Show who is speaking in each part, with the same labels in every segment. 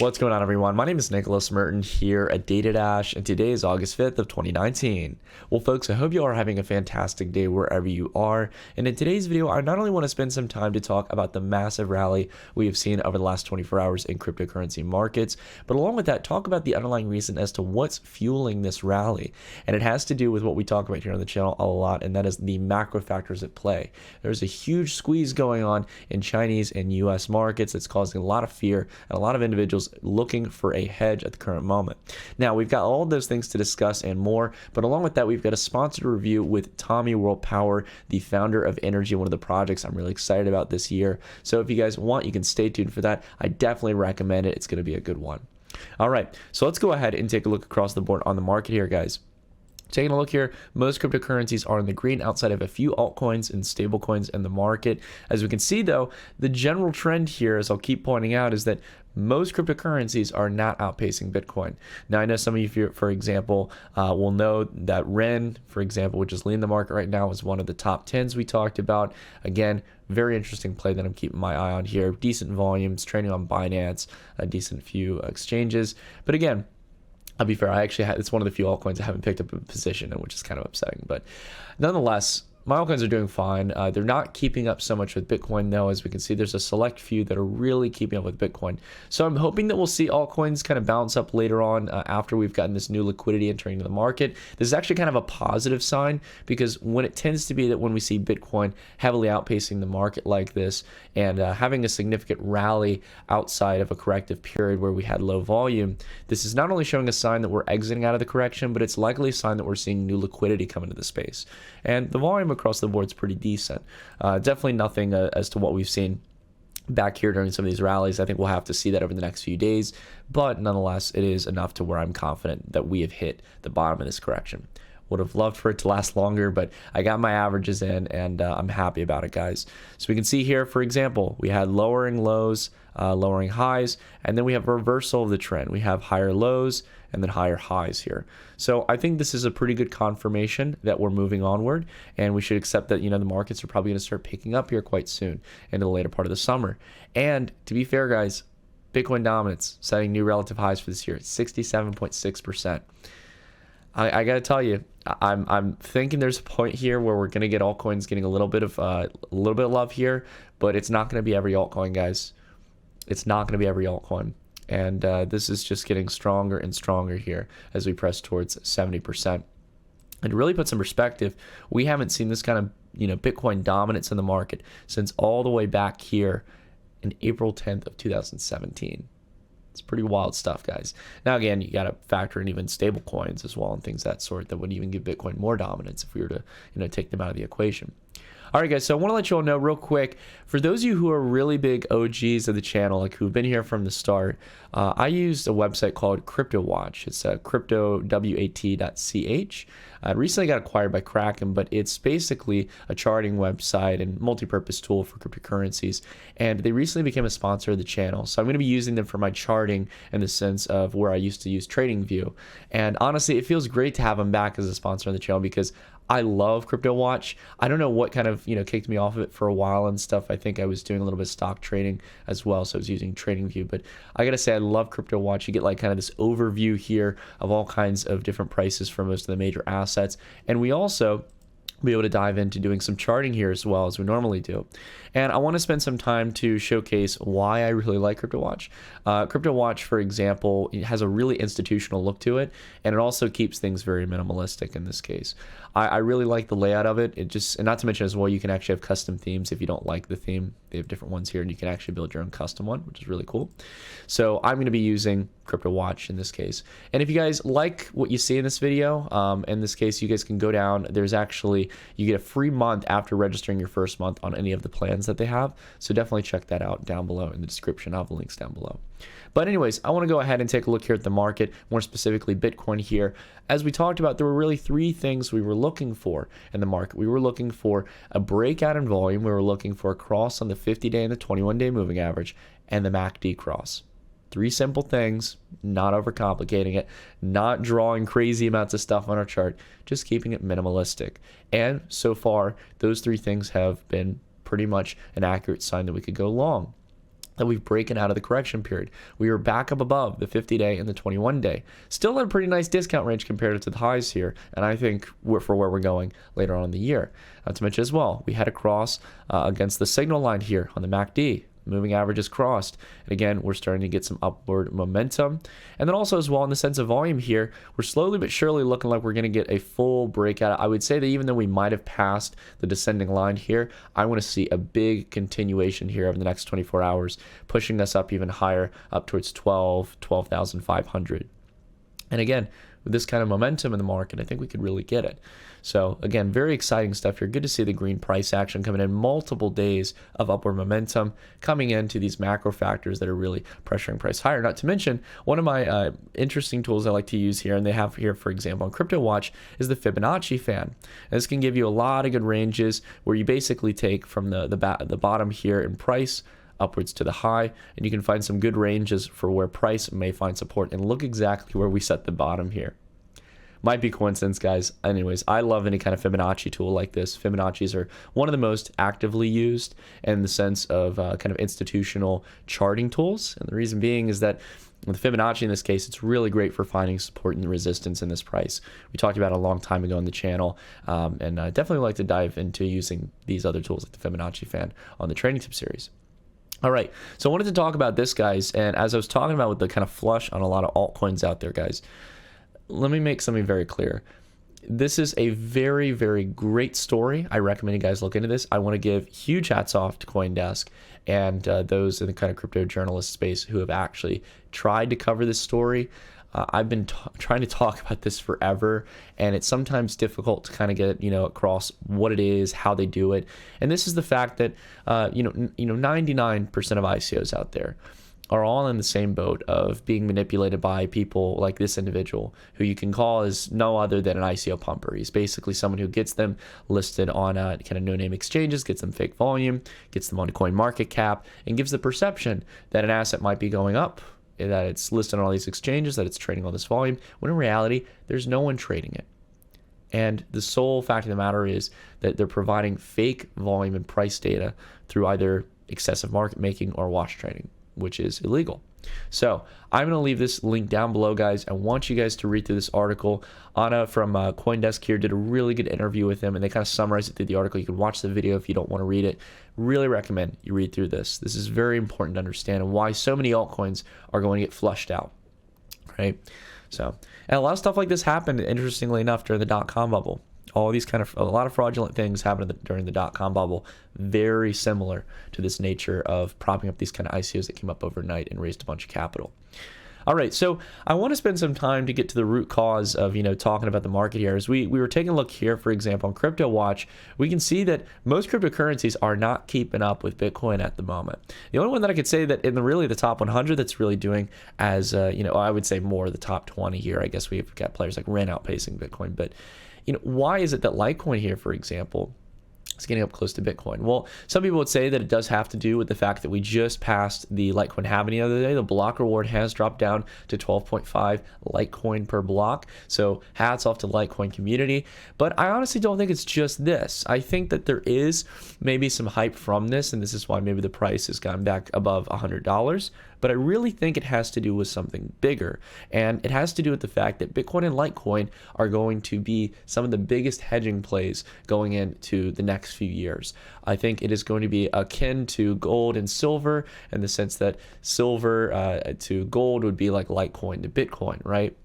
Speaker 1: What's going on, everyone? My name is Nicholas Merton here at DataDash, and today is August 5th of 2019. Well, folks, I hope you are having a fantastic day wherever you are. And in today's video, I not only want to spend some time to talk about the massive rally we have seen over the last 24 hours in cryptocurrency markets, but along with that, talk about the underlying reason as to what's fueling this rally. And it has to do with what we talk about here on the channel a lot, and that is the macro factors at play. There's a huge squeeze going on in Chinese and US markets that's causing a lot of fear and a lot of individuals looking for a hedge at the current moment. Now, we've got all of those things to discuss and more, but along with that, we've got a sponsored review with Tommy World Power, the founder of Energi, one of the projects I'm really excited about this year. So if you guys want, you can stay tuned for that. I definitely recommend it. It's going to be a good one. All right, so let's go ahead and take a look across the board on the market here, guys. Taking a look here, most cryptocurrencies are in the green outside of a few altcoins and stablecoins in the market. As we can see, though, the general trend here, as I'll keep pointing out, is that most cryptocurrencies are not outpacing Bitcoin. Now, I know some of you, for example, will know that REN, for example, which is leading the market right now, is one of the top 10s we talked about. Again, very interesting play that I'm keeping my eye on here. Decent volumes, trading on Binance, a decent few exchanges. But again, I'll be fair, it's one of the few altcoins I haven't picked up a position in, which is kind of upsetting. But nonetheless, my altcoins are doing fine. They're not keeping up so much with Bitcoin, though. As we can see, there's a select few that are really keeping up with Bitcoin. So I'm hoping that we'll see altcoins kind of bounce up later on after we've gotten this new liquidity entering into the market. This is actually kind of a positive sign, because when it tends to be that when we see Bitcoin heavily outpacing the market like this and having a significant rally outside of a corrective period where we had low volume, this is not only showing a sign that we're exiting out of the correction, but it's likely a sign that we're seeing new liquidity come into the space. And the volume across the board is pretty decent. Definitely nothing as to what we've seen back here during some of these rallies. I think we'll have to see that over the next few days, but nonetheless, it is enough to where I'm confident that we have hit the bottom of this correction. Would have loved for it to last longer, but I got my averages in, and I'm happy about it, guys. So we can see here, for example, we had lowering lows, lowering highs, and then we have a reversal of the trend. We have higher lows and then higher highs here. So I think this is a pretty good confirmation that we're moving onward, and we should accept that, the markets are probably going to start picking up here quite soon into the later part of the summer. And to be fair, guys, Bitcoin dominance setting new relative highs for this year at 67.6%. I got to tell you, I'm thinking there's a point here where we're going to get altcoins getting a little bit of love here, but it's not going to be every altcoin, guys. It's not going to be every altcoin. And this is just getting stronger and stronger here as we press towards 70%. And to really put some perspective, we haven't seen this kind of Bitcoin dominance in the market since all the way back here in April 10th of 2017. It's pretty wild stuff, guys. Now, again, you got to factor in even stable coins as well and things of that sort that would even give Bitcoin more dominance if we were to take them out of the equation. All right, guys, so I want to let you all know real quick, for those of you who are really big OGs of the channel, like who've been here from the start, I used a website called CryptoWatch. It's cryptowat.ch. It recently got acquired by Kraken, but it's basically a charting website and multi-purpose tool for cryptocurrencies, and they recently became a sponsor of the channel. So I'm going to be using them for my charting in the sense of where I used to use TradingView. And honestly, it feels great to have them back as a sponsor of the channel because I love CryptoWatch. I don't know what kind of, kicked me off of it for a while and stuff. I think I was doing a little bit of stock trading as well, so I was using TradingView. But I got to say, I love CryptoWatch. You get like kind of this overview here of all kinds of different prices for most of the major assets. And we also be able to dive into doing some charting here as well as we normally do. And I want to spend some time to showcase why I really like CryptoWatch. CryptoWatch, for example, it has a really institutional look to it, and it also keeps things very minimalistic in this case. I really like the layout of it. And not to mention as well, you can actually have custom themes if you don't like the theme. They have different ones here, and you can actually build your own custom one, which is really cool. So I'm going to be using CryptoWatch in this case. And if you guys like what you see in this video, in this case, you guys can go down. There's actually, you get a free month after registering your first month on any of the plans that they have. So definitely check that out down below in the description. I'll have the links down below. But anyways, I want to go ahead and take a look here at the market, more specifically Bitcoin here. As we talked about, there were really three things we were looking for in the market. We were looking for a breakout in volume. We were looking for a cross on the 50-day and the 21-day moving average and the MACD cross. Three simple things, not overcomplicating it, not drawing crazy amounts of stuff on our chart, just keeping it minimalistic. And so far, those three things have been pretty much an accurate sign that we could go long. that we've broken out of the correction period. We are back up above the 50-day and the 21-day. Still at a pretty nice discount range compared to the highs here, and I think for where we're going later on in the year. Not to mention as well, we had a cross against the signal line here on the MACD. Moving averages crossed, and again we're starting to get some upward momentum. And then also as well, in the sense of volume here, we're slowly but surely looking like we're going to get a full breakout. I would say that even though we might have passed the descending line here, I want to see a big continuation here over the next 24 hours, pushing us up even higher, up towards 12,500. And again, with this kind of momentum in the market, I think we could really get it. So again, very exciting stuff here. Good to see the green price action coming in, multiple days of upward momentum coming into these macro factors that are really pressuring price higher. Not to mention, one of my interesting tools I like to use here, and they have here, for example, on Crypto Watch, is the Fibonacci fan. And this can give you a lot of good ranges where you basically take from the bottom here in price upwards to the high, and you can find some good ranges for where price may find support. And look exactly where we set the bottom here. Might be coincidence, guys. Anyways, I love any kind of Fibonacci tool like this. Fibonacci's are one of the most actively used in the sense of kind of institutional charting tools. And the reason being is that with Fibonacci in this case, it's really great for finding support and resistance in this price. We talked about it a long time ago on the channel, and I definitely like to dive into using these other tools like the Fibonacci fan on the Trading Tip series. All right, so I wanted to talk about this, guys, and as I was talking about with the kind of flush on a lot of altcoins out there, guys, let me make something very clear. This is a very, very great story. I recommend you guys look into this. I want to give huge hats off to CoinDesk and those in the kind of crypto journalist space who have actually tried to cover this story. I've been trying to talk about this forever, and it's sometimes difficult to kind of get across what it is, how they do it. And this is the fact that 99% of ICOs out there are all in the same boat of being manipulated by people like this individual, who you can call as no other than an ICO pumper. He's basically someone who gets them listed on kind of no-name exchanges, gets them fake volume, gets them on CoinMarketCal, and gives the perception that an asset might be going up, that it's listed on all these exchanges, that it's trading all this volume, when in reality, there's no one trading it. And the sole fact of the matter is that they're providing fake volume and price data through either excessive market making or wash trading, which is illegal. So I'm going to leave this link down below, guys. I want you guys to read through this article. Anna from CoinDesk here did a really good interview with him, and they kind of summarized it through the article. You can watch the video if you don't want to read it. Really recommend you read through this. This is very important to understand why so many altcoins are going to get flushed out, right? So, and a lot of stuff like this happened, interestingly enough, during the dot-com bubble. All these a lot of fraudulent things happened during the dot-com bubble, very similar to this nature of propping up these kind of ICOs that came up overnight and raised a bunch of capital. All right, so I want to spend some time to get to the root cause of, talking about the market here. As we were taking a look here, for example, on Crypto Watch, we can see that most cryptocurrencies are not keeping up with Bitcoin at the moment. The only one that I could say that in the top 100 that's really doing as, I would say more the top 20 here. I guess we've got players like Ren outpacing Bitcoin, but why is it that Litecoin here, for example, is getting up close to Bitcoin? Well, some people would say that it does have to do with the fact that we just passed the Litecoin halving the other day. The block reward has dropped down to 12.5 Litecoin per block. So hats off to the Litecoin community. But I honestly don't think it's just this. I think that there is maybe some hype from this, and this is why maybe the price has gone back above $100. But I really think it has to do with something bigger. And it has to do with the fact that Bitcoin and Litecoin are going to be some of the biggest hedging plays going into the next few years. I think it is going to be akin to gold and silver, in the sense that silver to gold would be like Litecoin to Bitcoin, right?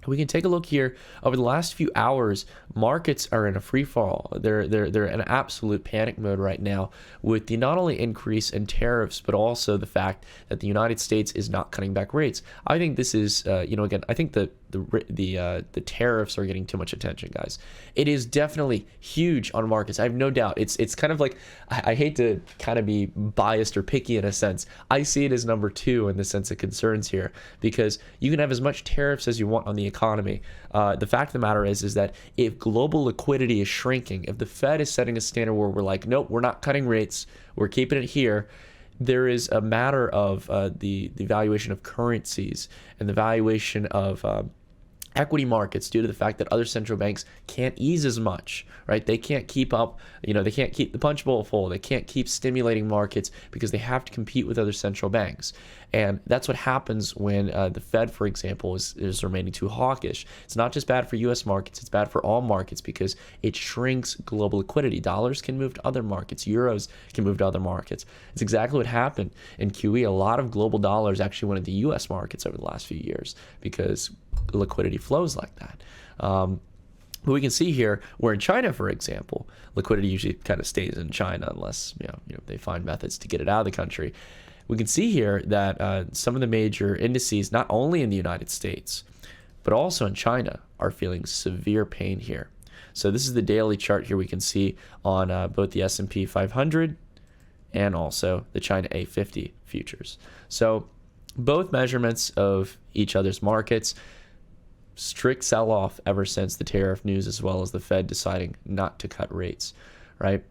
Speaker 1: We can take a look here. Over the last few hours, markets are in a free fall. They're in absolute panic mode right now, with the not only increase in tariffs, but also the fact that the United States is not cutting back rates. I think this is, again, I think the tariffs are getting too much attention, guys. It is definitely huge on markets. I have no doubt. It's kind of like, I hate to kind of be biased or picky in a sense. I see it as number 2 in the sense of concerns here, because you can have as much tariffs as you want on the economy. The fact of the matter is that if global liquidity is shrinking, if the Fed is setting a standard where we're like, nope, we're not cutting rates, we're keeping it here, there is a matter of the valuation of currencies and the valuation of equity markets, due to the fact that other central banks can't ease as much, right? They can't keep up, they can't keep the punch bowl full. They can't keep stimulating markets because they have to compete with other central banks. And that's what happens when the Fed, for example, is remaining too hawkish. It's not just bad for U.S. markets, it's bad for all markets because it shrinks global liquidity. Dollars can move to other markets. Euros can move to other markets. It's exactly what happened in QE. A lot of global dollars actually went into U.S. markets over the last few years because liquidity flows like that. But we can see here where in China, for example, liquidity usually kind of stays in China unless they find methods to get it out of the country. We can see here that some of the major indices, not only in the United States, but also in China, are feeling severe pain here. So this is the daily chart here we can see on both the S&P 500 and also the China A50 futures. So both measurements of each other's markets, strict sell-off ever since the tariff news, as well as the Fed deciding not to cut rates, right?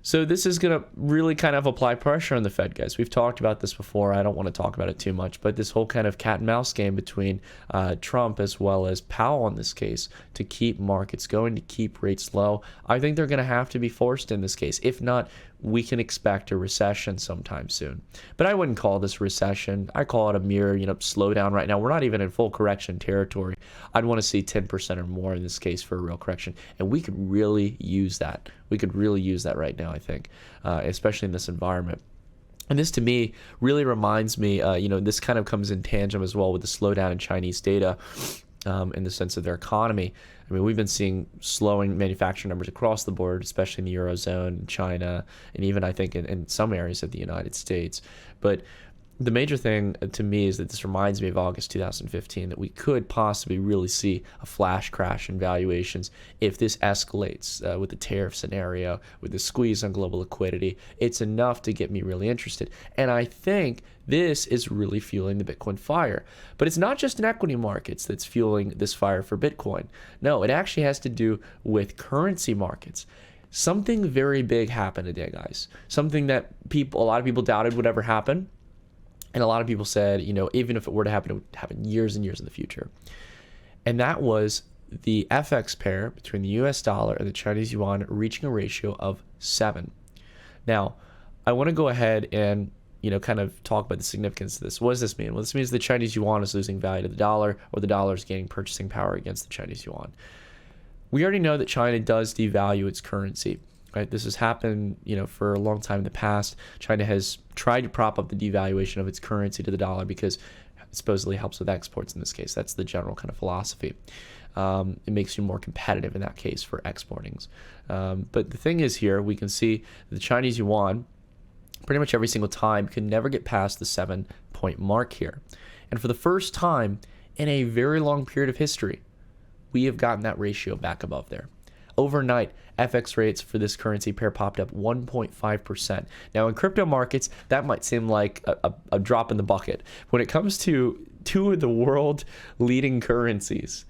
Speaker 1: So this is going to really kind of apply pressure on the Fed, guys. We've talked about this before. I don't want to talk about it too much, but this whole kind of cat and mouse game between Trump as well as Powell in this case to keep markets going, to keep rates low, I think they're going to have to be forced in this case. If not, we can expect a recession sometime soon. But I wouldn't call this a recession. I call it a mere, slowdown right now. We're not even in full correction territory. I'd want to see 10% or more in this case for a real correction. And we could really use that. We could really use that right now, I think, especially in this environment. And this, to me, really reminds me, this kind of comes in tandem as well with the slowdown in Chinese data in the sense of their economy. I mean, we've been seeing slowing manufacturing numbers across the board, especially in the Eurozone, China, and even, I think, in some areas of the United States. But the major thing to me is that this reminds me of August 2015, that we could possibly really see a flash crash in valuations if this escalates with the tariff scenario, with the squeeze on global liquidity. It's enough to get me really interested. And I think this is really fueling the Bitcoin fire. But it's not just in equity markets that's fueling this fire for Bitcoin. No, it actually has to do with currency markets. Something very big happened today, guys. Something that a lot of people doubted would ever happen. And a lot of people said, even if it were to happen, it would happen years and years in the future. And that was the FX pair between the US dollar and the Chinese yuan reaching a ratio of 7. Now, I want to go ahead and, kind of talk about the significance of this. What does this mean? Well, this means the Chinese yuan is losing value to the dollar, or the dollar is gaining purchasing power against the Chinese yuan. We already know that China does devalue its currency. Right? This has happened, for a long time in the past. China has tried to prop up the devaluation of its currency to the dollar because it supposedly helps with exports in this case. That's the general kind of philosophy. It makes you more competitive in that case for exportings. But the thing is here, we can see the Chinese yuan pretty much every single time could never get past the 7-point mark here. And for the first time in a very long period of history, we have gotten that ratio back above there. Overnight, FX rates for this currency pair popped up 1.5%. Now, in crypto markets, that might seem like a drop in the bucket. When it comes to two of the world leading currencies,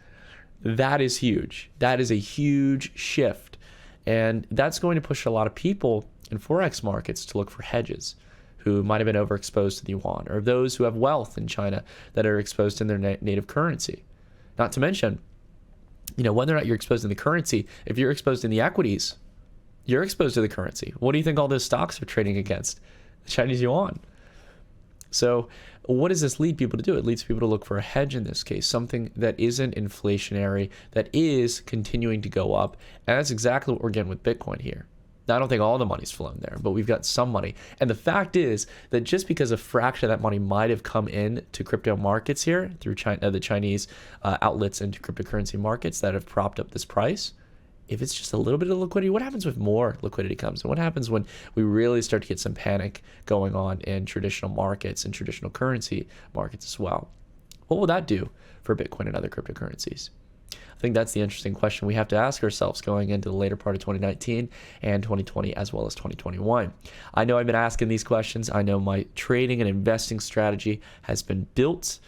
Speaker 1: that is huge. That is a huge shift. And that's going to push a lot of people in Forex markets to look for hedges who might have been overexposed to the yuan, or those who have wealth in China that are exposed in their native currency. Not to mention, whether or not you're exposed in the currency, if you're exposed in the equities, you're exposed to the currency. What do you think all those stocks are trading against? The Chinese yuan. So what does this lead people to do? It leads people to look for a hedge in this case, something that isn't inflationary, that is continuing to go up. And that's exactly what we're getting with Bitcoin here. Now, I don't think all the money's flown there, but we've got some money. And the fact is that just because a fraction of that money might have come in to crypto markets here through China, the Chinese outlets into cryptocurrency markets that have propped up this price, if it's just a little bit of liquidity, what happens with more liquidity comes? And what happens when we really start to get some panic going on in traditional markets and traditional currency markets as well? What will that do for Bitcoin and other cryptocurrencies? I think that's the interesting question we have to ask ourselves going into the later part of 2019 and 2020 as well as 2021. I know I've been asking these questions. I know my trading and investing strategy has been built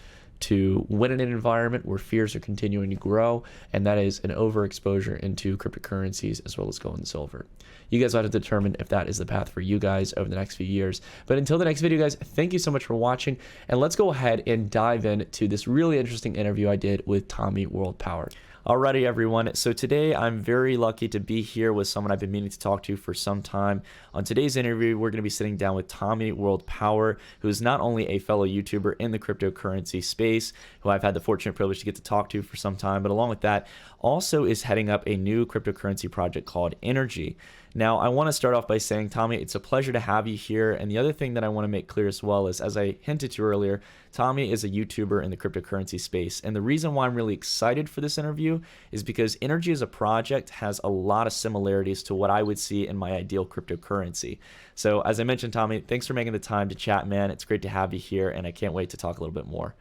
Speaker 1: to win in an environment where fears are continuing to grow, and that is an overexposure into cryptocurrencies as well as gold and silver. You guys have to determine if that is the path for you guys over the next few years. But until the next video, guys, thank you so much for watching, and let's go ahead and dive into this really interesting interview I did with Tommy World Power. Alrighty, everyone. So today I'm very lucky to be here with someone I've been meaning to talk to for some time. On today's interview, we're going to be sitting down with Tommy World Power, who is not only a fellow YouTuber in the cryptocurrency space, who I've had the fortunate privilege to get to talk to for some time, but along with that, also is heading up a new cryptocurrency project called Energi. Now, I want to start off by saying, Tommy, it's a pleasure to have you here. And the other thing that I want to make clear as well is, as I hinted to earlier, Tommy is a YouTuber in the cryptocurrency space. And the reason why I'm really excited for this interview is because Energi as a project has a lot of similarities to what I would see in my ideal cryptocurrency. So as I mentioned, Tommy, thanks for making the time to chat, man. It's great to have you here, and I can't wait to talk a little bit more.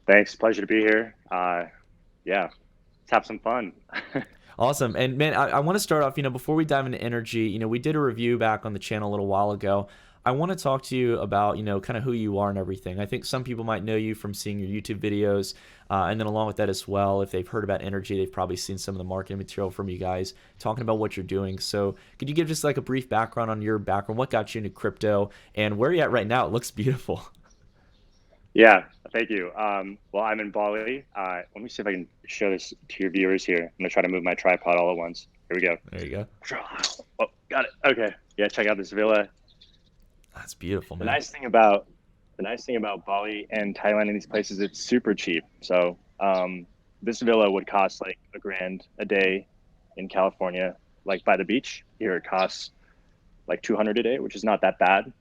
Speaker 2: Thanks. Pleasure to be here. Yeah, let's have some fun.
Speaker 1: Awesome. And man, I want to start off, before we dive into Energi, we did a review back on the channel a little while ago. I want to talk to you about, kind of who you are and everything. I think some people might know you from seeing your YouTube videos. And then along with that as well, if they've heard about Energi, they've probably seen some of the marketing material from you guys talking about what you're doing. So could you give just like a brief background on your background? What got you into crypto and where you're at right now? It looks beautiful.
Speaker 2: Yeah, thank you. Well, I'm in Bali. Let me see if I can show this to your viewers here. I'm gonna try to move my tripod all at once. Here we go.
Speaker 1: There you go.
Speaker 2: Oh, got it. Okay. Yeah, check out this villa.
Speaker 1: That's beautiful, man.
Speaker 2: The nice thing about Bali and Thailand and these places, it's super cheap. So this villa would cost like $1,000 a day in California, like by the beach. Here it costs like $200 a day, which is not that bad.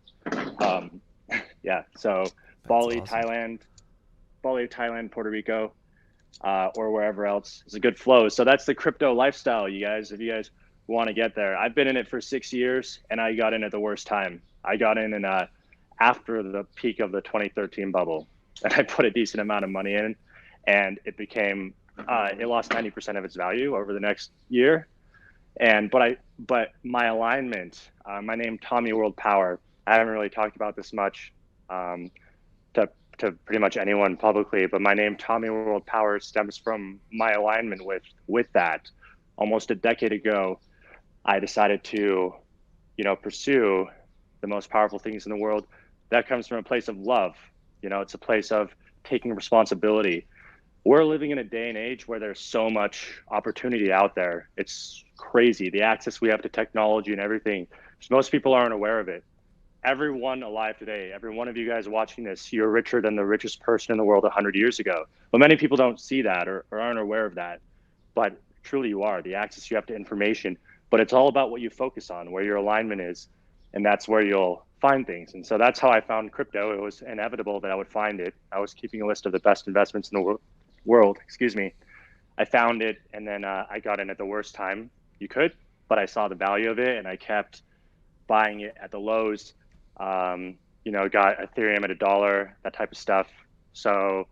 Speaker 2: Yeah. So Bali, awesome. Thailand, Puerto Rico, or wherever else is a good flow. So that's the crypto lifestyle, you guys. If you guys want to get there, I've been in it for 6 years, and I got in at the worst time. I got in after the peak of the 2013 bubble, and I put a decent amount of money in, and it became it lost 90% of its value over the next year. But my alignment, my name Tommy World Power. I haven't really talked about this much. To pretty much anyone publicly, but my name Tommy World Power stems from my alignment with that. Almost a decade ago, I decided to, pursue the most powerful things in the world. That comes from a place of love. It's a place of taking responsibility. We're living in a day and age where there's so much opportunity out there. It's crazy, the access we have to technology and everything. Most people aren't aware of it. Everyone alive today, every one of you guys watching this, you're richer than the richest person in the world 100 years ago. But many people don't see that or aren't aware of that. But truly you are, the access you have to information. But it's all about what you focus on, where your alignment is, and that's where you'll find things. And so that's how I found crypto. It was inevitable that I would find it. I was keeping a list of the best investments in the world. I found it, and then I got in at the worst time you could, but I saw the value of it, and I kept buying it at the lows. Got Ethereum at $1, that type of stuff. So,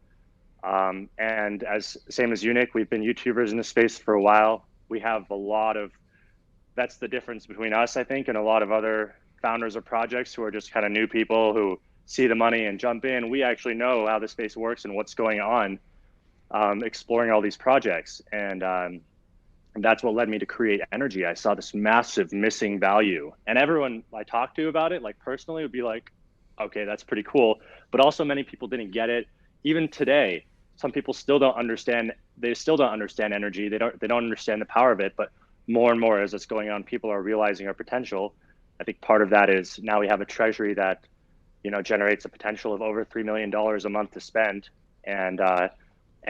Speaker 2: and same as Unique, we've been YouTubers in this space for a while. We have that's the difference between us, I think, and a lot of other founders of projects who are just kind of new people who see the money and jump in. We actually know how the space works and what's going on, exploring all these projects. And that's what led me to create Energi. I saw this massive missing value, and everyone I talked to about it, like personally, would be like, okay, that's pretty cool. But also many people didn't get it. Even today, some people still don't understand. They still don't understand Energi. They don't understand the power of it. But more and more as it's going on, people are realizing our potential. I think part of that is now we have a treasury that, generates a potential of over $3 million a month to spend. And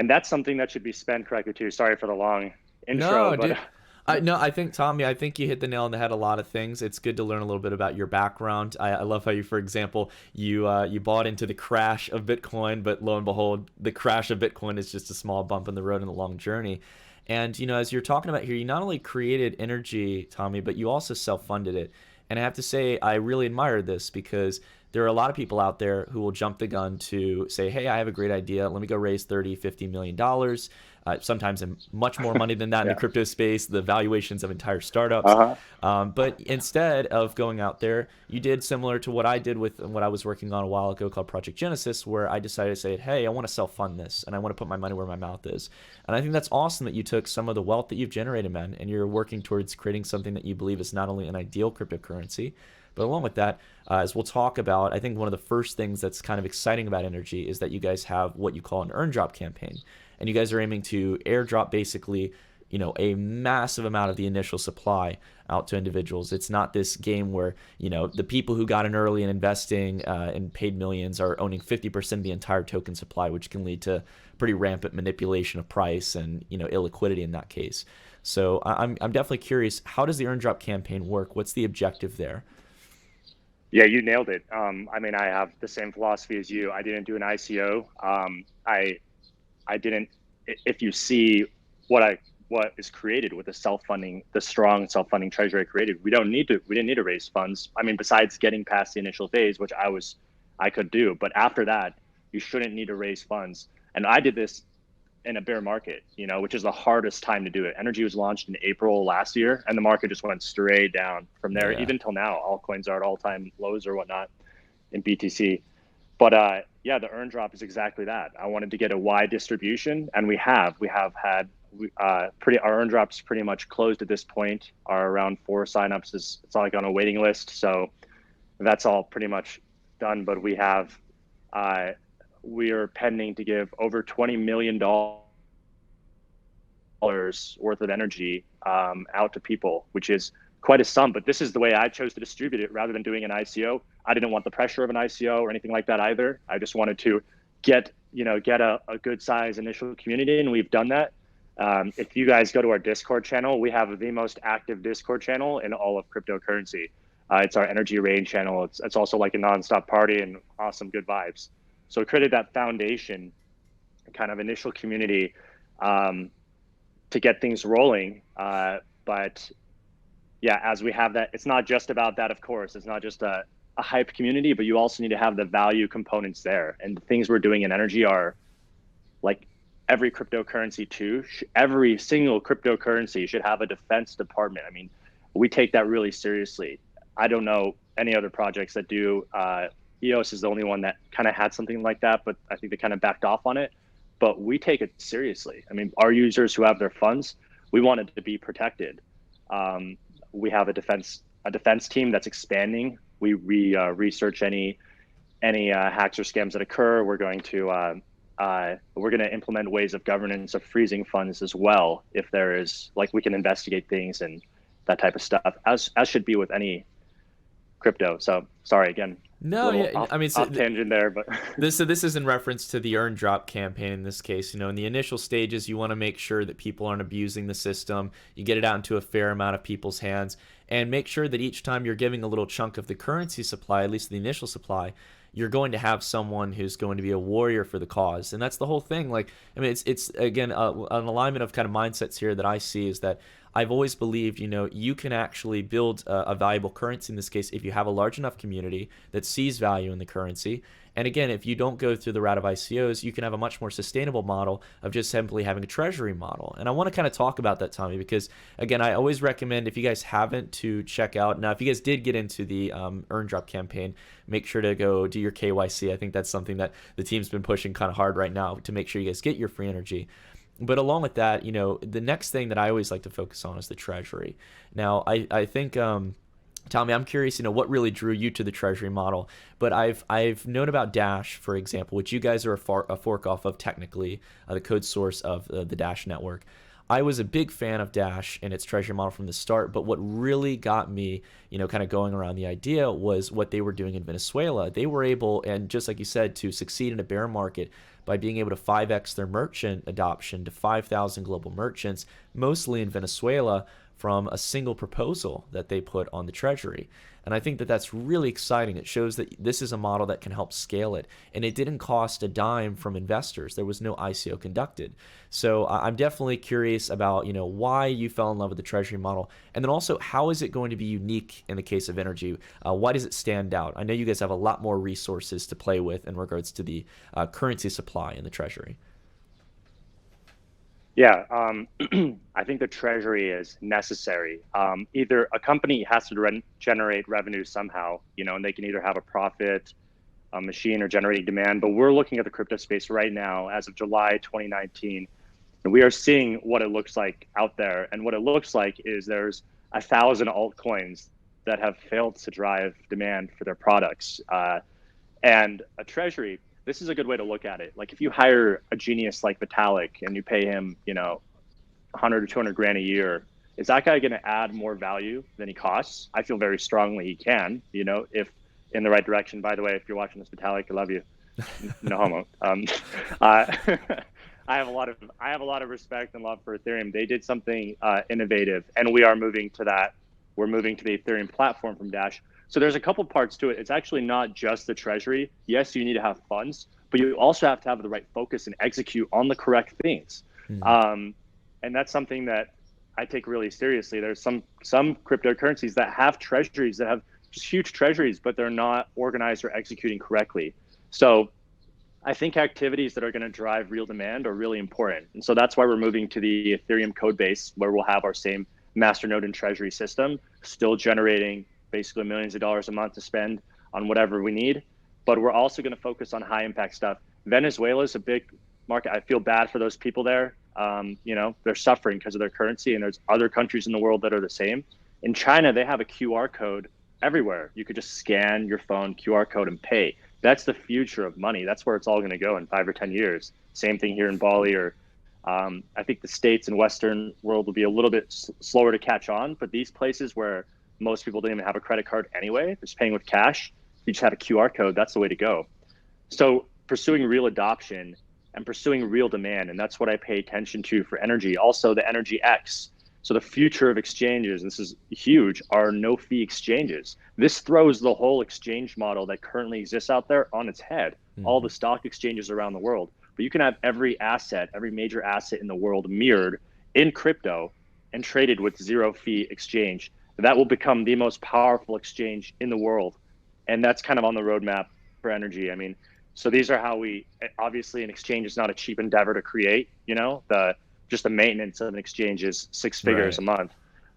Speaker 2: that's something that should be spent correctly too. Sorry for the long intro.
Speaker 1: No, dude. I think, Tommy, I think you hit the nail on the head a lot of things. It's good to learn a little bit about your background. I love how you, for example, you bought into the crash of Bitcoin, but lo and behold, the crash of Bitcoin is just a small bump in the road in the long journey. And, as you're talking about here, you not only created Energi, Tommy, but you also self-funded it. And I have to say, I really admire this because there are a lot of people out there who will jump the gun to say, hey, I have a great idea. Let me go raise $30, $50 million. sometimes much more money than that in the
Speaker 2: Yeah.
Speaker 1: crypto space, the valuations of entire startups.
Speaker 2: Uh-huh.
Speaker 1: But instead of going out there, you did similar to what I did with what I was working on a while ago called Project Genesis, where I decided to say, hey, I want to self-fund this and I want to put my money where my mouth is. And I think that's awesome that you took some of the wealth that you've generated, man, and you're working towards creating something that you believe is not only an ideal cryptocurrency, but along with that, as we'll talk about, I think one of the first things that's kind of exciting about Energi is that you guys have what you call an earn drop campaign. And you guys are aiming to airdrop basically, a massive amount of the initial supply out to individuals. It's not this game where, the people who got in early and investing and paid millions are owning 50% of the entire token supply, which can lead to pretty rampant manipulation of price and, illiquidity in that case. So I'm definitely curious, how does the earn drop campaign work? What's the objective there?
Speaker 2: Yeah, you nailed it. I mean, I have the same philosophy as you. I didn't do an ICO. I didn't. If you see what is created with the strong self-funding treasury I created, we didn't need to raise funds. I mean, besides getting past the initial phase, which I could do, but after that, you shouldn't need to raise funds. And I did this in a bear market, which is the hardest time to do it. Energi was launched in April last year, and the market just went straight down from there.
Speaker 1: Yeah.
Speaker 2: Even till now, altcoins are at all-time lows or whatnot in BTC. But yeah, the earn drop is exactly that. I wanted to get a wide distribution, and we have had our earn drops pretty much closed at this point. Are around 4 signups. It's like on a waiting list, so that's all pretty much done. But we are pending to give over $20 million worth of Energi out to people, which is quite a sum. But this is the way I chose to distribute it rather than doing an ICO. I didn't want the pressure of an ICO or anything like that either. I just wanted to get a good size initial community, and we've done that. If you guys go to our Discord channel, we have the most active Discord channel in all of cryptocurrency. It's our Energi Rain channel. It's also like a nonstop party and awesome, good vibes. So we created that foundation, kind of initial community to get things rolling. But yeah, as we have that, it's not just about that, of course. It's not just a hype community, but you also need to have the value components there. And the things we're doing in Energi are like every cryptocurrency too. Every single cryptocurrency should have a defense department. I mean, we take that really seriously. I don't know any other projects that do. EOS is the only one that kind of had something like that, but I think they kind of backed off on it. But we take it seriously. I mean, our users who have their funds, we want it to be protected. We have a defense team that's expanding. We research any hacks or scams that occur. We're going to implement ways of governance of freezing funds as well. If there is, like, we can investigate things and that type of stuff, as should be with any crypto. So sorry again.
Speaker 1: No, yeah, I mean,
Speaker 2: off tangent there, but
Speaker 1: this is in reference to the earn drop campaign in this case. In the initial stages, you want to make sure that people aren't abusing the system. You get it out into a fair amount of people's hands, and make sure that each time you're giving a little chunk of the currency supply, at least the initial supply, you're going to have someone who's going to be a warrior for the cause. And that's the whole thing. Like, I mean, it's again an alignment of kind of mindsets here that I see is that I've always believed, you can actually build a valuable currency in this case if you have a large enough community that sees value in the currency. And again, if you don't go through the route of ICOs, you can have a much more sustainable model of just simply having a treasury model. And I want to kind of talk about that, Tommy, because again, I always recommend, if you guys haven't, to check out. Now, if you guys did get into the earn drop campaign, make sure to go do your KYC. I think that's something that the team's been pushing kind of hard right now to make sure you guys get your free Energi. But along with that, the next thing that I always like to focus on is the treasury. Now, I think, Tommy, I'm curious, what really drew you to the treasury model. But I've known about Dash, for example, which you guys are a fork off of technically, the code source of the Dash network. I was a big fan of Dash and its treasury model from the start, but what really got me, kind of going around the idea was what they were doing in Venezuela. They were able, and just like you said, to succeed in a bear market by being able to 5x their merchant adoption to 5,000 global merchants, mostly in Venezuela, from a single proposal that they put on the treasury. And I think that that's really exciting. It shows that this is a model that can help scale it. And it didn't cost a dime from investors. There was no ICO conducted. So I'm definitely curious about, why you fell in love with the treasury model. And then also, how is it going to be unique in the case of Energi? Why does it stand out? I know you guys have a lot more resources to play with in regards to the currency supply in the treasury.
Speaker 2: Yeah, I think the treasury is necessary. Either a company has to generate revenue somehow, and they can either have a profit, a machine, or generating demand. But we're looking at the crypto space right now as of July 2019, and we are seeing what it looks like out there. And what it looks like is there's 1,000 altcoins that have failed to drive demand for their products. And a treasury, this is a good way to look at it. Like if you hire a genius like Vitalik and you pay him, 100 or 200 grand a year, is that guy going to add more value than he costs? I feel very strongly he can, if in the right direction. By the way, if you're watching this, Vitalik, I love you. No homo. I have a lot of respect and love for Ethereum. They did something innovative, and we are moving to that. We're moving to the Ethereum platform from Dash. So there's a couple parts to it. It's actually not just the treasury. Yes, you need to have funds, but you also have to have the right focus and execute on the correct things. And that's something that I take really seriously. There's some cryptocurrencies that have treasuries that have just huge treasuries, but they're not organized or executing correctly. So I think activities that are going to drive real demand are really important. And so that's why we're moving to the Ethereum code base, where we'll have our same masternode and treasury system, still generating basically millions of dollars a month to spend on whatever we need. But we're also going to focus on high impact stuff. Venezuela is a big market. I feel bad for those people there. They're suffering because of their currency, and there's other countries in the world that are the same. In China, they have a QR code everywhere. You could just scan your phone QR code and pay. That's the future of money. That's where it's all going to go in 5 or 10 years. Same thing here in Bali, or I think the States and Western world will be a little bit slower to catch on. But these places where most people don't even have a credit card anyway, they're just paying with cash. If you just have a QR code, that's the way to go. So pursuing real adoption and pursuing real demand, and that's what I pay attention to for Energi. Also, the Energi X. So the future of exchanges, this is huge, are no-fee exchanges. This throws the whole exchange model that currently exists out there on its head. All the stock exchanges around the world. But you can have every major asset in the world mirrored in crypto and traded with zero-fee exchange. That will become the most powerful exchange in the world. And that's kind of on the roadmap for Energi. I mean, so these are how obviously an exchange is not a cheap endeavor to create, just the maintenance of an exchange is 6 figures a month,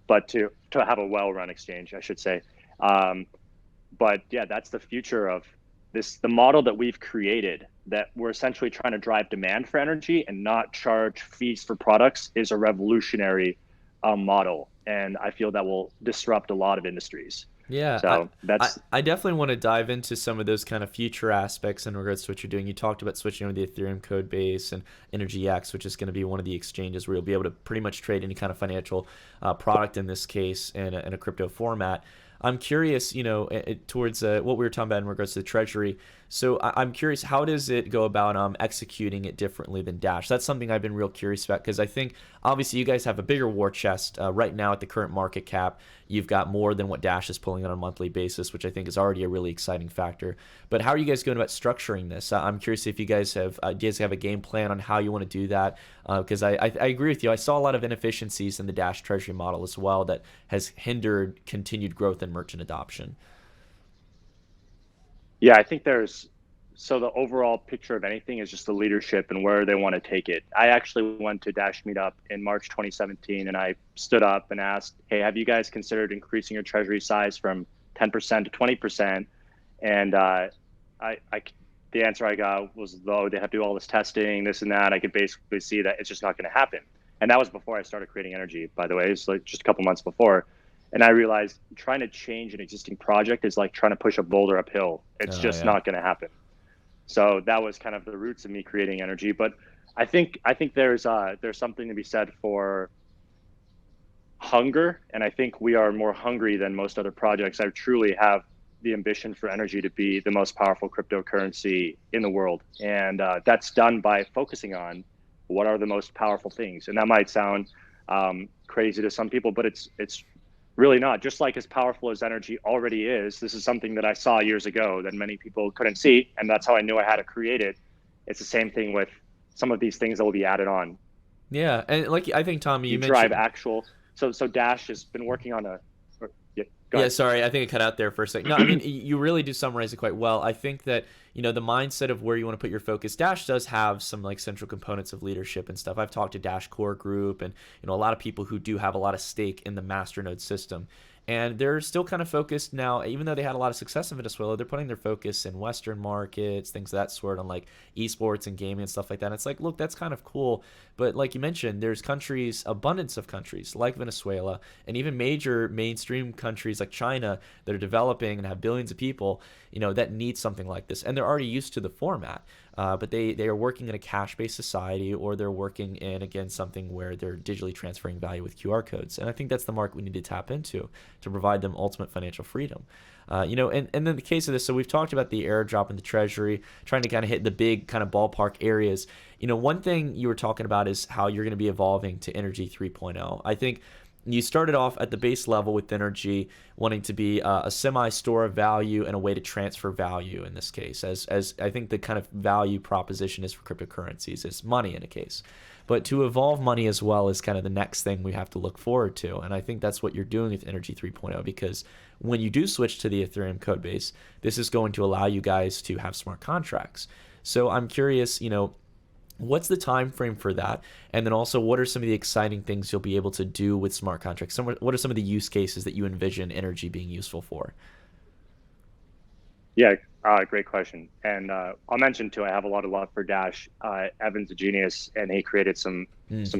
Speaker 2: but to have a well-run exchange, I should say. But yeah, that's the future of this. The model that we've created, that we're essentially trying to drive demand for Energi and not charge fees for products, is a revolutionary model. And I feel that will disrupt a lot of industries.
Speaker 1: Yeah,
Speaker 2: so
Speaker 1: I definitely want to dive into some of those kind of future aspects in regards to what you're doing. You talked about switching over the Ethereum code base and Energi X, which is going to be one of the exchanges where you'll be able to pretty much trade any kind of financial product, in this case, in a crypto format. I'm curious, towards what we were talking about in regards to the treasury. So I'm curious, how does it go about executing it differently than Dash? That's something I've been real curious about, because I think obviously you guys have a bigger war chest right now at the current market cap. You've got more than what Dash is pulling on a monthly basis, which I think is already a really exciting factor. But how are you guys going about structuring this? I'm curious if you guys have a game plan on how you want to do that, because I agree with you. I saw a lot of inefficiencies in the Dash treasury model as well that has hindered continued growth and merchant adoption.
Speaker 2: Yeah, I think so the overall picture of anything is just the leadership and where they want to take it. I actually went to Dash Meetup in March 2017, and I stood up and asked, hey, have you guys considered increasing your treasury size from 10% to 20%? And the answer I got was, though, they have to do all this testing, this and that. I could basically see that it's just not going to happen. And that was before I started creating Energi, by the way. It's like just a couple months before. And I realized trying to change an existing project is like trying to push a boulder uphill. It's just not going to happen. So that was kind of the roots of me creating Energi. But I think there's something to be said for hunger, and I think we are more hungry than most other projects. I truly have the ambition for Energi to be the most powerful cryptocurrency in the world, and that's done by focusing on what are the most powerful things. And that might sound crazy to some people, but it's really not. Just like as powerful as Energi already is, this is something that I saw years ago that many people couldn't see, and that's how I knew I had to create it. It's the same thing with some of these things that will be added on.
Speaker 1: Yeah, and like I think, Tommy, you mentioned
Speaker 2: drive actual. So Dash has been working on
Speaker 1: yeah, sorry, I think it cut out there for a second. No, I mean, you really do summarize it quite well. I think that, the mindset of where you want to put your focus. Dash does have some like central components of leadership and stuff. I've talked to Dash core group and a lot of people who do have a lot of stake in the masternode system. And they're still kind of focused now, even though they had a lot of success in Venezuela, they're putting their focus in Western markets, things of that sort, on like esports and gaming and stuff like that. And it's like, look, that's kind of cool. But like you mentioned, there's countries, abundance of countries like Venezuela, and even major mainstream countries like China that are developing and have billions of people, that need something like this. And they're already used to the format. But they are working in a cash-based society, or they're working in, again, something where they're digitally transferring value with QR codes. And I think that's the market we need to tap into to provide them ultimate financial freedom. And then the case of this, so we've talked about the airdrop and the treasury, trying to kind of hit the big kind of ballpark areas. One thing you were talking about is how you're going to be evolving to Energy 3.0. I think you started off at the base level with Energi, wanting to be a semi-store of value and a way to transfer value in this case, as I think the kind of value proposition is for cryptocurrencies, is money in a case. But to evolve money as well is kind of the next thing we have to look forward to. And I think that's what you're doing with Energy 3.0, because when you do switch to the Ethereum code base, this is going to allow you guys to have smart contracts. So I'm curious, what's the time frame for that? And then also, what are some of the exciting things you'll be able to do with smart contracts? What are some of the use cases that you envision Energy being useful for?
Speaker 2: Yeah, great question. And I'll mention too, I have a lot of love for Dash. Evan's a genius, and he created some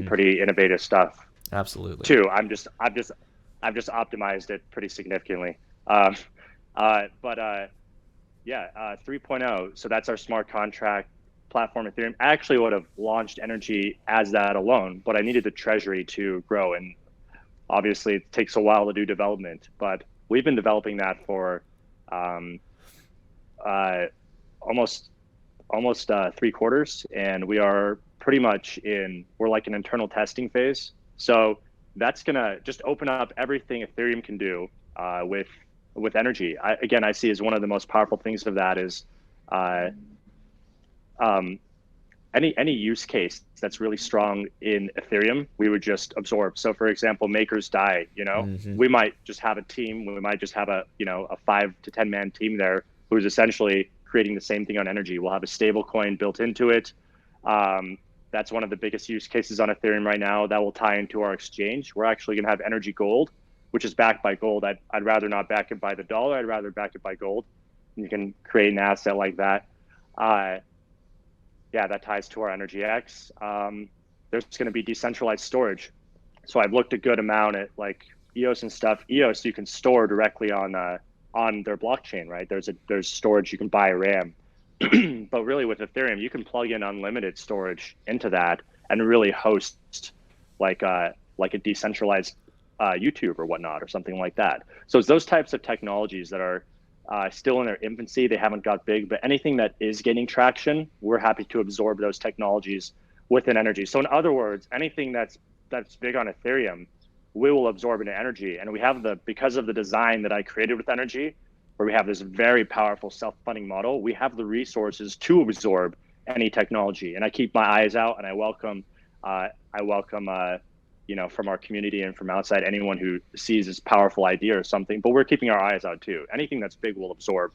Speaker 2: pretty innovative stuff.
Speaker 1: Absolutely.
Speaker 2: Too. I've just optimized it pretty significantly. Yeah, 3.0. So that's our smart contract platform, Ethereum. I actually would have launched Energy as that alone, but I needed the treasury to grow, and obviously it takes a while to do development. But we've been developing that for almost 3 quarters, and we are pretty much we're like an internal testing phase. So that's gonna just open up everything Ethereum can do with Energy. I see as one of the most powerful things of that is any use case that's really strong in Ethereum, we would just absorb. So for example, makers DAI, we might just have a team, we might just have a 5 to 10 man team there who's essentially creating the same thing on Energy. We'll have a stable coin built into it. That's one of the biggest use cases on Ethereum right now that will tie into our exchange. We're actually gonna have Energy Gold, which is backed by gold. I'd rather not back it by the dollar, I'd rather back it by gold. You can create an asset like that. Yeah, that ties to our Energy X. There's going to be decentralized storage. So I've looked a good amount at like EOS and stuff. EOS, you can store directly on their blockchain, right? There's storage, you can buy RAM. But really with Ethereum, you can plug in unlimited storage into that and really host like a decentralized YouTube or whatnot, or something like that. So it's those types of technologies that are still in their infancy. They haven't got big, but anything that is gaining traction, we're happy to absorb those technologies within Energy. So in other words, anything that's big on Ethereum, we will absorb into Energy. And we have because of the design that I created with Energy, where we have this very powerful self-funding model, we have the resources to absorb any technology. And I keep my eyes out, and I welcome from our community and from outside, anyone who sees this powerful idea or something. But we're keeping our eyes out too. Anything that's big will absorb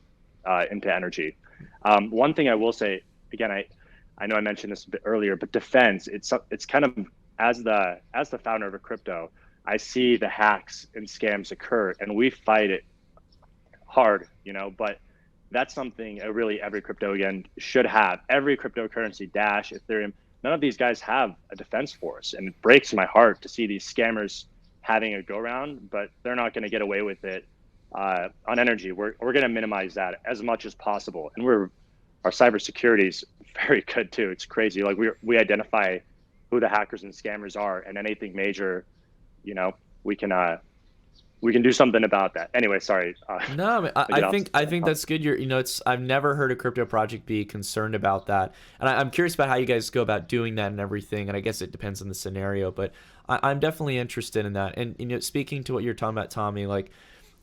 Speaker 2: into Energy. One thing I will say, again, I know I mentioned this a bit earlier, but defense, it's kind of, as the founder of a crypto, I see the hacks and scams occur, and we fight it hard, but that's something really every crypto, again, should have. Every cryptocurrency, Dash, Ethereum, none of these guys have a defense force, and it breaks my heart to see these scammers having a go around, but they're not going to get away with it on Energy. We're going to minimize that as much as possible, and our cybersecurity is very good too. It's crazy. Like we identify who the hackers and scammers are, and anything major, we can do something about that. Anyway, sorry.
Speaker 1: No, I think that's good. I've never heard a crypto project be concerned about that, and I'm curious about how you guys go about doing that and everything. And I guess it depends on the scenario, but I'm definitely interested in that. And speaking to what you're talking about, Tommy, like,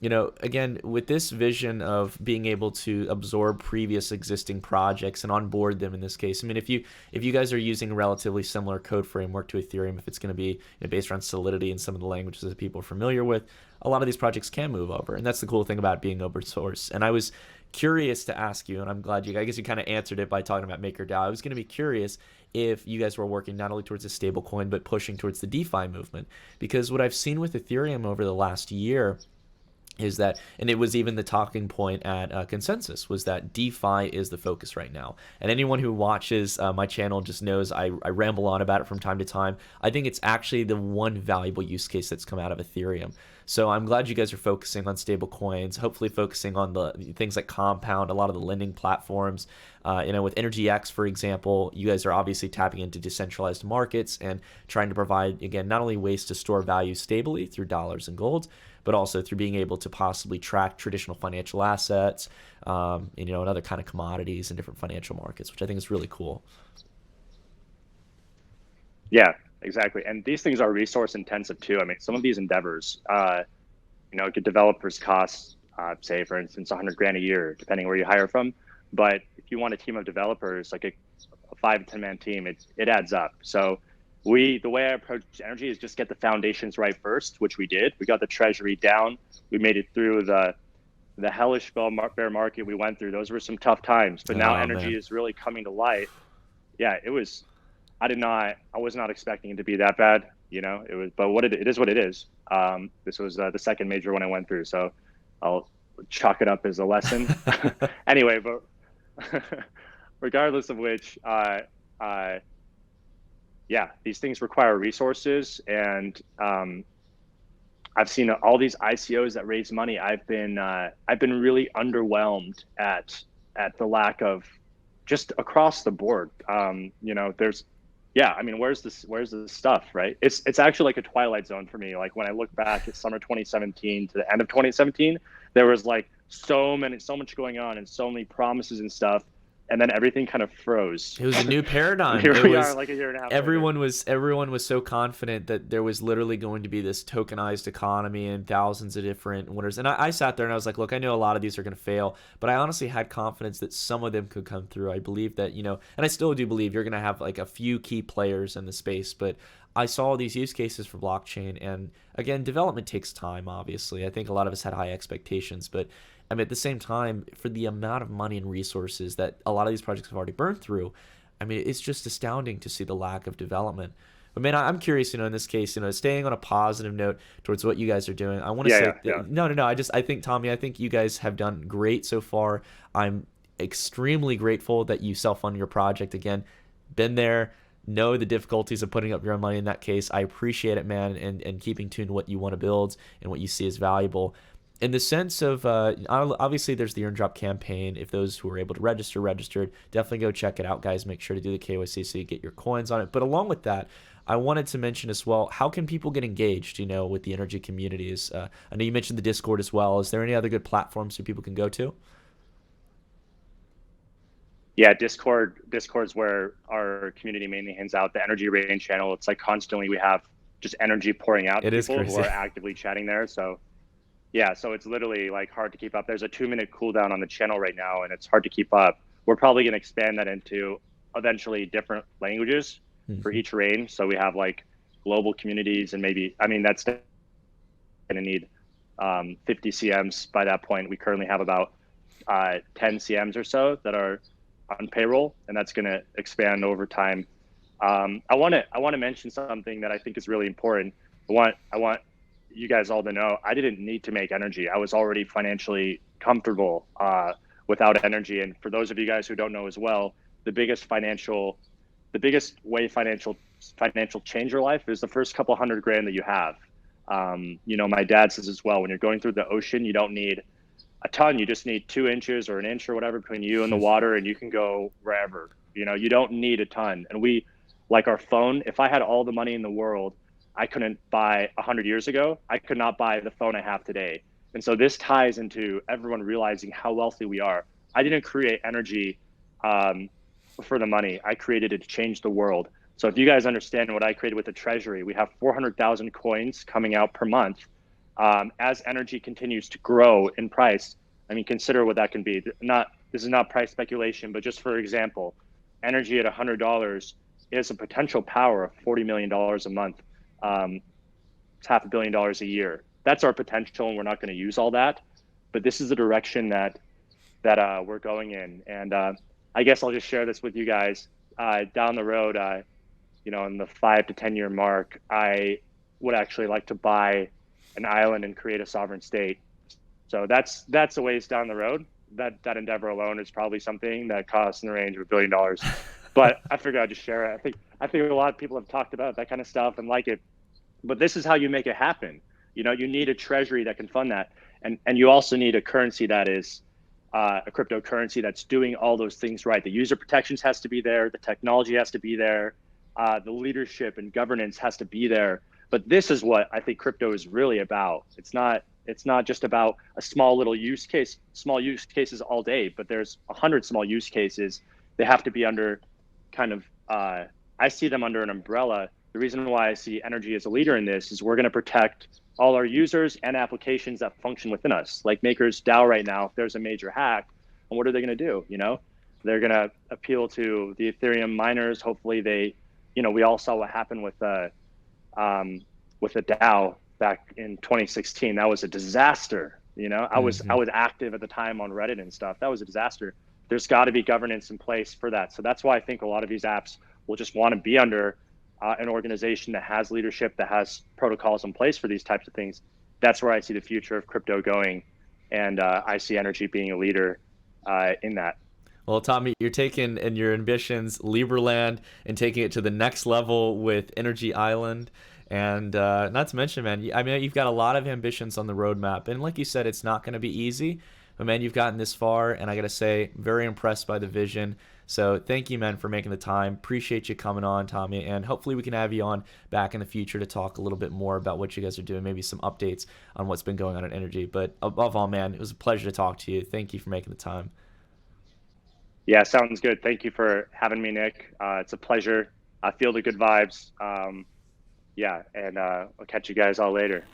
Speaker 1: again, with this vision of being able to absorb previous existing projects and onboard them in this case, I mean, if you guys are using a relatively similar code framework to Ethereum, if it's going to be based around Solidity and some of the languages that people are familiar with, a lot of these projects can move over. And that's the cool thing about being open source. And I was curious to ask you, and I'm glad I guess you kind of answered it by talking about MakerDAO. I was going to be curious if you guys were working not only towards a stable coin, but pushing towards the DeFi movement. Because what I've seen with Ethereum over the last year is that, and it was even the talking point at Consensus, was that DeFi is the focus right now. And anyone who watches my channel just knows I ramble on about it from time to time. I think it's actually the one valuable use case that's come out of Ethereum. So I'm glad you guys are focusing on stable coins, hopefully focusing on the things like Compound, a lot of the lending platforms. With Energi, for example, you guys are obviously tapping into decentralized markets and trying to provide, again, not only ways to store value stably through dollars and gold, but also through being able to possibly track traditional financial assets, and other kind of commodities in different financial markets, which I think is really cool.
Speaker 2: Yeah, exactly. And these things are resource intensive too. I mean, some of these endeavors, get developers cost, say for instance, 100 grand a year, depending where you hire from. But if you want a team of developers, like a 5 to 10 man team, it adds up. So the way I approach Energi is just get the foundations right first, which we did. We got the treasury down. We made it through the hellish bear market we went through. Those were some tough times, but now Energi is really coming to light. Yeah, it was. I was not expecting it to be that bad. It was, but it is what it is. This was the second major one I went through, so I'll chalk it up as a lesson. Anyway, but regardless of which, yeah, these things require resources, and I've seen all these ICOs that raise money. I've been really underwhelmed at the lack of, just across the board. Where's the stuff, right? It's actually like a twilight zone for me. Like when I look back at summer 2017 to the end of 2017, there was like so much going on and so many promises and stuff. And then everything kind of froze.
Speaker 1: It was a new paradigm.
Speaker 2: Here we are, like a year and a half.
Speaker 1: Everyone was so confident that there was literally going to be this tokenized economy and thousands of different winners. And I sat there and I was like, look, I know a lot of these are going to fail, but I honestly had confidence that some of them could come through. I believe that, and I still do believe you're going to have like a few key players in the space, but I saw these use cases for blockchain, and again, development takes time, obviously. I think a lot of us had high expectations, but I mean, at the same time, for the amount of money and resources that a lot of these projects have already burned through, I mean, it's just astounding to see the lack of development. But man, I'm curious, in this case, staying on a positive note towards what you guys are doing. I want to say, no. I think, Tommy, I think you guys have done great so far. I'm extremely grateful that you self-fund your project. Again, been there, know the difficulties of putting up your own money in that case. I appreciate it, man, and keeping tuned to what you want to build and what you see as valuable. In the sense of, obviously there's the airdrop campaign. If those who are able to registered, definitely go check it out, guys. Make sure to do the KYC so you get your coins on it. But along with that, I wanted to mention as well, how can people get engaged, with the Energi communities? I know you mentioned the Discord as well. Is there any other good platforms that people can go to?
Speaker 2: Yeah, Discord's where our community mainly hangs out. The Energi Rain channel, it's like constantly we have just energy pouring out to people who are actively chatting there. So yeah, so it's literally like hard to keep up. There's a 2-minute cooldown on the channel right now, and it's hard to keep up. We're probably going to expand that into eventually different languages for each reign. So we have like global communities, and that's going to need 50 CMs by that point. We currently have about 10 CMs or so that are on payroll, and that's going to expand over time. I want to mention something that I think is really important. I want you guys all to know, I didn't need to make Energi. I was already financially comfortable without Energi. And for those of you guys who don't know as well, the biggest way financial change your life is the first couple $100 grand that you have. My dad says as well, when you're going through the ocean, you don't need a ton. You just need 2 inches or an inch or whatever between you and the water, and you can go wherever. You don't need a ton. And we, like our phone, if I had all the money in the world, I couldn't buy 100 years ago. I could not buy the phone I have today. And so this ties into everyone realizing how wealthy we are. I didn't create Energi for the money. I created it to change the world. So if you guys understand what I created with the treasury, we have 400,000 coins coming out per month. As Energi continues to grow in price, consider what that can be. This is not price speculation, but just for example, Energi at $100 is a potential power of $40 million a month. It's $500 million a year. That's our potential, and we're not going to use all that. But this is the direction that that we're going in. And I guess I'll just share this with you guys. Down the road, in the 5 to 10 year mark, I would actually like to buy an island and create a sovereign state. So that's a ways down the road. That endeavor alone is probably something that costs in the range of $1 billion. But I figured I'd just share it. I think a lot of people have talked about that kind of stuff and like it. But this is how you make it happen. You need a treasury that can fund that, and you also need a currency that is a cryptocurrency that's doing all those things right. The user protections has to be there, the technology has to be there, the leadership and governance has to be there. But this is what I think crypto is really about. It's not just about a small little use case, small use cases all day, but there's 100 small use cases. They have to be under kind of, I see them under an umbrella. The reason why I see Energi as a leader in this is we're going to protect all our users and applications that function within us. Like Maker's DAO right now, if there's a major hack, and what are they going to do? They're going to appeal to the Ethereum miners. Hopefully we all saw what happened with the DAO back in 2016. That was a disaster. I was active at the time on Reddit and stuff. That was a disaster. There's got to be governance in place for that. So that's why I think a lot of these apps will just want to be under an organization that has leadership, that has protocols in place for these types of things. That's where I see the future of crypto going, and I see Energi being a leader in that.
Speaker 1: Well, Tommy, you're taking and your ambitions Liberland and taking it to the next level with Energy Island. And not to mention, man, I mean, you've got a lot of ambitions on the roadmap. And like you said, it's not going to be easy. But, man, you've gotten this far. And I got to say, very impressed by the vision. So thank you, man, for making the time. Appreciate you coming on, Tommy. And hopefully we can have you on back in the future to talk a little bit more about what you guys are doing, maybe some updates on what's been going on at Energi. But above all, man, it was a pleasure to talk to you. Thank you for making the time.
Speaker 2: Yeah, sounds good. Thank you for having me, Nick. It's a pleasure. I feel the good vibes. Yeah, and I'll catch you guys all later.